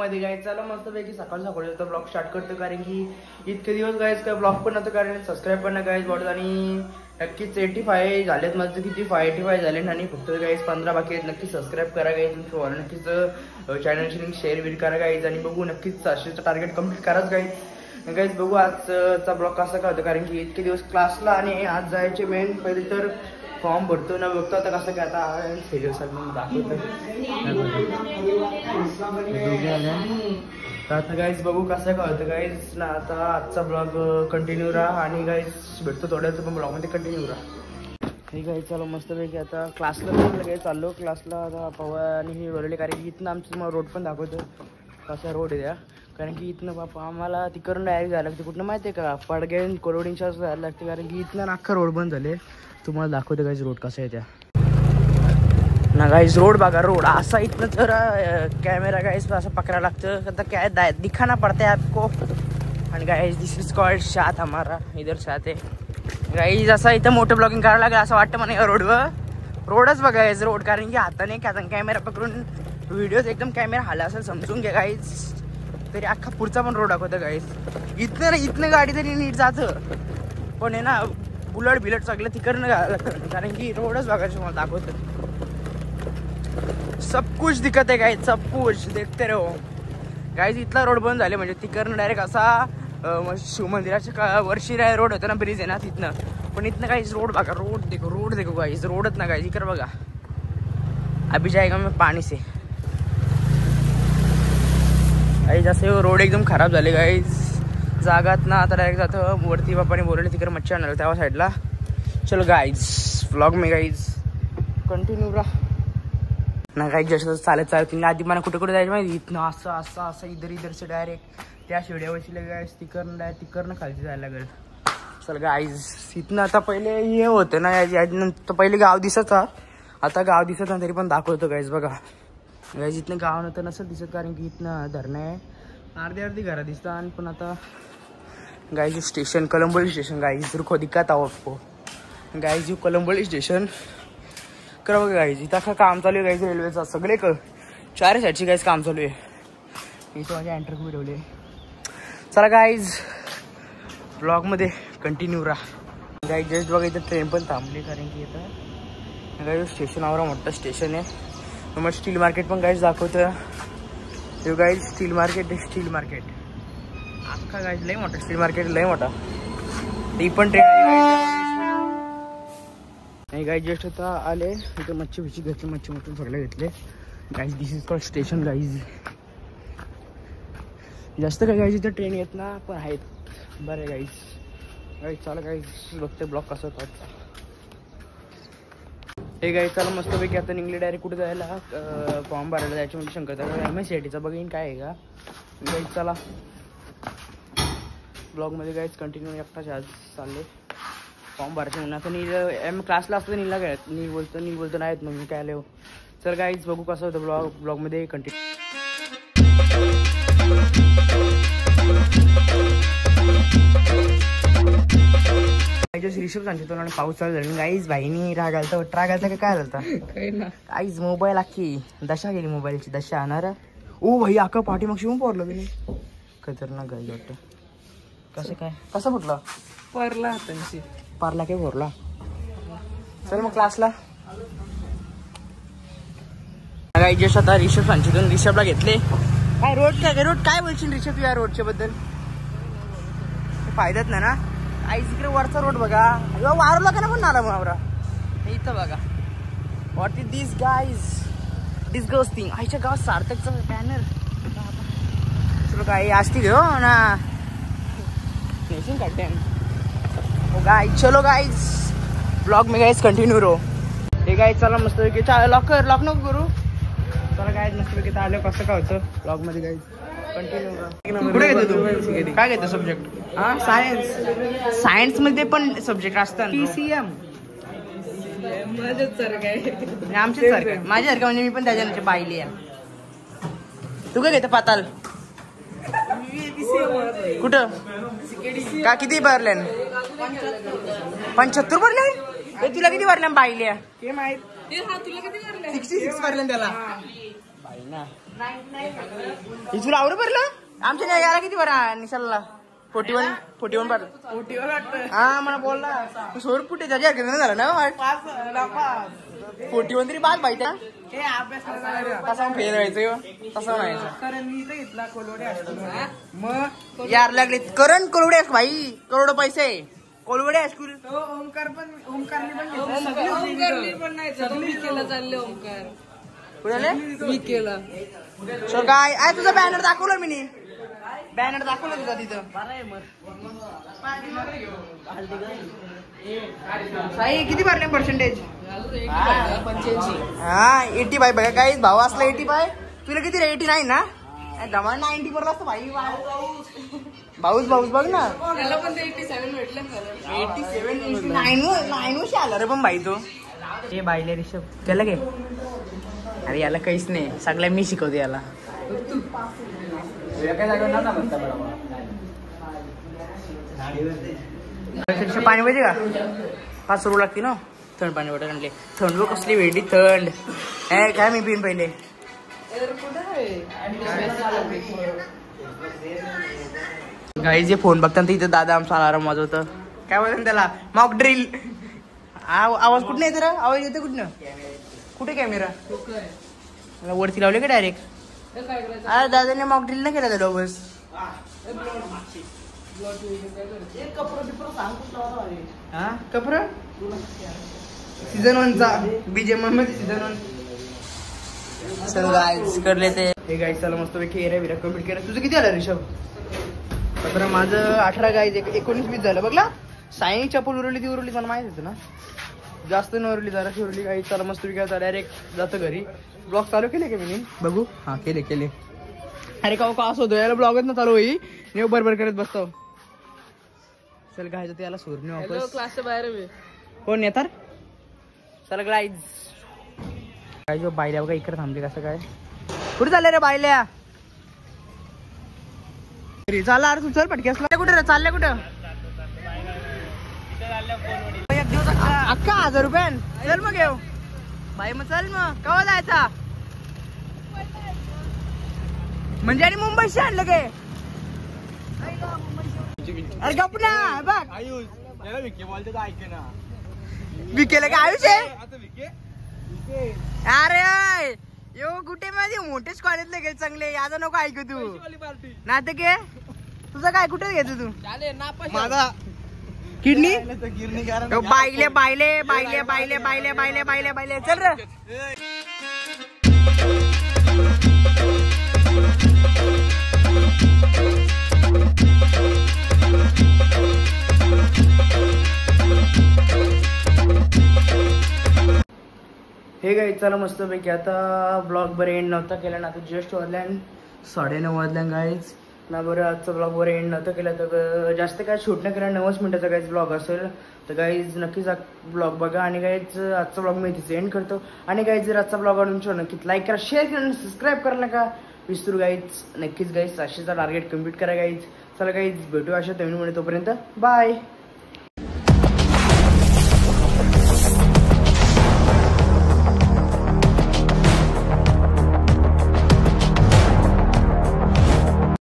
मध्ये गाईज. चला मस्त पैकी सकाळ सकाळी ब्लॉग स्टार्ट करतो, कारण की इतके दिवस गाईज काय ब्लॉग पण नव्हतं, कारण सबस्क्राईब पण नाही गाईज वाटत. आणि नक्कीच 85 झालेत माझं, किती 85 झाले आणि फक्त गाईज 15 बाकी आहेत. नक्कीच सबस्क्राईब करा गाईज, नक्कीच चॅनलची लिंक शेअर बिल करा गाईज. आणि बघू नक्कीच 700चं टार्गेट कम्प्लीट कराच गाईज. गाईज बघू आजचा ब्लॉग कसा काय होतं, कारण की इतके दिवस क्लासला आणि आज जायचे मेन पहिले तर फॉर्म भरतो ना, बघतो आता कसं काय. आता सिरियस दाखवतो आता गाईज, बघू कसं काय होतं गाईज ना. आता आजचा ब्लॉग कंटिन्यू राहा आणि गाईज भेटतो थोड्याच पण ब्लॉगमध्ये कंटिन्यू राहा. ठीक आहे, चलो मस्तपैकी आता क्लासला लगेच चाललो. क्लासला आता पवा आणि हे बोलले, कारण की इथनं आमचं तुम्हाला रोड पण दाखवतो कसा रोड आहे त्या. कारण की इथनं बापा आम्हाला तिकडून डायरेक्ट जायला लागते. कुठनं माहिती आहे का, पडगेन कोरोडींच्या जायला लागते, कारण की इथनं अख्खा रोड बंद झाले. तुम्हाला दाखवते गाईज रोड कसा आहे त्या ना. गाईज रोड बघा, रोड असा इथनं तर कॅमेरा गाईज असं पकडायला लागतं, आता काय दिखाना पडता है आपको. आणि गाईज दिस इज कॉल्ड शात, हमारा इधर शात आहे गाईज. असा इथं मोठं ब्लॉगिंग करावं लागेल असं वाटतं मला या रोडवर. रोडच बघा गाईज, रोड, कारण की हाताने कॅमेरा पकडून व्हिडिओज एकदम कॅमेरा हाला असेल समजून घ्या गाईज. तरी अख्खा पुढचा पण रोड दाखवतं गाईज. इथनं गाडी तरी नीट जातं, पण आहे ना बुलट बिलट सगळं तिकडनं लागतं, कारण की रोडच बघायचं मला दाखवतं. सब कुछ दिक्कत है गाइस, सब कुछ देखते रहो गाइस. इथला रोड बंद झाले म्हणजे तिकडनं डायरेक्ट असा शिव मंदिराच्या वर्षी रोड होता ना, ब्रिज आहे ना तिथनं. पण इथनं गाइस रोड बघा, रोड देखो गाइस, रोडच ना गाइस. इकडे बघा, अभी जाएगा मैं पाणी से गाइस. जसे रोड एकदम खराब झाले गाइस. जागात ना आता डायरेक्ट जातं वरती. बापाने बोलले तिकडे मच्छी आणायला त्या साईडला. चलो गाइस, व्लॉग में गाइस कंटिन्यू राहा ना गाइस. जसं चालत आधी मला कुठे जायचं माहिती, इथनं असं इधर से डायरेक्ट त्या शिवड्यावरची गाइस तिकडनं खालची जायला लागेल. चल गाइस, इथनं आता पहिले हे होतं ना, यानंतर पहिले गाव दिसत, आता गाव दिसत ना, तरी पण दाखवतो गाइस. बघा गाइस, इथनं गाव नंतर नसं दिसत, कारण की इथनं धरणं आहे. अर्धी घरं दिसतात. आणि पण आता guys station Kalamboli station guys, रुको दिक्कत आओ आपको गाइस. यू कलंबोली स्टेशन करा बघा गाइस. इथं का काम चालू आहे गाइस रेल्वेचा, सगळे चार साईडची गाइस काम चालू आहे. इथं माझ्या एंटर खूप ठेवले. चला गाइस, ब्लॉगमध्ये कंटिन्यू राहा गाइस. जस्ट बघा इथं ट्रेन पण थांबली, कारण की इथं गाइस स्टेशन आवरा मोठं स्टेशन आहे. मग स्टील मार्केट पण गाइस दाखवतं. हे गाइस स्टील मार्केट अख्खा गाइस लय मोठा स्टील मार्केट, लय मोठा. ती पण ट्रेन नाही गाइस. जस्ट आता आले इथं, मच्छी घेतली, मच्छी सगळे घेतले guys. This is called station guys. जास्त काय गाइस इथं ट्रेन येत ना, पण आहेत बरे गाइस. चला गाइस, बघते ब्लॉग कसं होता. हे गाइस चला मस्तपैकी आता निघले डायरेक्ट कुठे जायला, फॉर्म भरायला जायचं म्हणजे शंकरचा MSCITचा बघीन काय आहे का गाइस. चला ब्लॉगमध्ये गाइस कंटिन्यू. एकटाच आज चालले फॉर्म भरायचं म्हणून. आता क्लासला असतं नील बोलतो नाहीत, मग मी काय आले. चल गाईज, बघू कसं होतं ब्लॉगमध्ये कंटिन्यू. रिषभ सांगतो आणि पाऊस चालू झाला गाईज. भाईनी राग आलता का काय झालता गाईज. मोबाईल अख्खी दशा गेली, मोबाईलची दशा आणणार. ओ भाई अख्खा पाठी मग शिवून पोरलं तुम्ही, खतरनाक गाईज वाटतं. कसं फुटलं, परला हातांशी पारला काय भरला. चल मग क्लासला जस्ट आता रिषभ सांगतो. रिषभला घेतले. काय रोड काय बोलशील रिषभ या रोडच्या बद्दल? फायद्यात नाही ना आईच. इकडे वरचा रोड बघा, वारला का ना पण नाला मावरा. इथं बघा, what is this guys, disgusting. आईच्या गावात सार्थकचा बॅनर. चलो काय असती घेऊ ना, नेशन काढते गाइस. चलो गाइस, ब्लॉग में गाइस कंटिन्यू रहो. हे गाइस चला मस्त लॉक नको करू. चला गाइस मस्त आलं कसं काय होतं ब्लॉगमध्ये गाइस कंटिन्यू. कुठे घेतो तू, काय घेतो सब्जेक्ट? हा सायन्स मध्ये पण सब्जेक्ट असतात. PCM आमच्याच सारखं म्हणजे मी पण त्याच्या पाहिली आहे. तू काय घेतो पाताल? कुठं का किती भरल्या? 75 भरल्या. तुला किती भरल्या पाहिल्या? 66 भरल्या त्याला. तुला आवड भरलं आमच्या याला किती बरं निशाला 41 भरलं हा मला बोलला सोड कुठे त्याच्या झालं ना 41 तरी बाद पाहिजे तसा फेल व्हायचं तसं व्हायचं कारण मी तर घेतला कोलवडे मग यार लागले करण कोलवडे भाई करोड पैसे कोलवडे हायस्कूल ओमकार पण नाही चालले ओमकार कुठे मी केलं सर काय आहे तुझा बॅनर दाखवलं मी बॅनर दाखवलं तुझा तिथं साई किती भरले पर्सेंटेज 85 हा 85 बघा काही भाव असला 85 तुला किती रे 89 ना दमा 90 भरला असतं भाई भाऊच बघ ना त्याला पण 87 भेटलं 87 9 आला रे पण भाई तो हे बाईले रिषभ केलं काय अरे याला काहीच नाही सगळ्या मी शिकवते याला पाणी पाहिजे का 5 रुपये लागते ना थंड पाणी बॉटल आणले थंड कसली वेडी थंड काय मी पिन पहिले गाई जे फोन बघताना इथं दादा आमचा अलार्म वाजवतं काय बोलतात त्याला मॉक ड्रिल आवाज कुठं येतो रे आवाज येतो कुठनं कुठे कॅमेरा वरती लावले का डायरेक्ट अरे दादाने मॉक ड्रिल नाही केला त्याला बस कपर सीझन 1 चा बीजेएम मध्ये सीझन 1 चल गाइस करले ते हे गाइस चला मस्त पैकी एरिया विरा कम्प्लीट केलं तुझं किती आलं ऋषभ तर माझं 18 गाइस 19-20 झालं बघला साई चप्पल उरवली ती उरवली मला माहित होतं ना जास्त न उरली जरा उरली गाइस चला मस्त पैकी आता डायरेक्ट जातो घरी ब्लॉग चालू केले का मी बघू हा केले अरे का असं होतं याला ब्लॉगच ना चालू होई नेव बरोबर करत बसतो चल गाइस त्याला सोरणे वापस क्लासच्या बाहेर मी कोण येतात चल गाइस काय जो बायल्या बघा इकडे थांबले कसं काय कुठे चालले रे बायल्या चालला अरे तू चल पटकेस कुठे रे चालल्या कुठं अक्का 1000 रुपये चल मग येऊ बाई मग चल मग केव्हा जायचा म्हणजे आणि मुंबईशी आणलं काय अरे गप ना बघ आयुष याला विके बोलते तर ऐके ना विकेला का आयुष आहे अरे यो कुठे मध्ये मोठेच कॉलेजला गेले चांगले याचा नको ऐकू तू नाटक आहे तुझं काय कुठे घेतो तू माझा किडनी बायले चल रे हे गाइस चला मस्त पैकी आता ब्लॉग बरं एंड नव्हता केला ना आता जस्ट वाजल्यान 9:30 वाजल्या गाइस ना बरं आजचा ब्लॉग बरं एंड नव्हता केला तर जास्त काय शूट नाही केला 9 मिनिटाचा गाइस ब्लॉग असेल तर गाइस नक्कीच ब्लॉग बघा आणि गाइस आजचा ब्लॉग मी इथे एंड करतो आणि गाइस जर आजचा ब्लॉग आवडला नक्कीच लाईक करा शेअर करा आणि सबस्क्राईब करायला नका विसरू गाइस नक्कीच गाइस 700चा टार्गेट कम्प्लीट करा गाइस चला गाइस भेटू अशा नवीन तोपर्यंत बाय.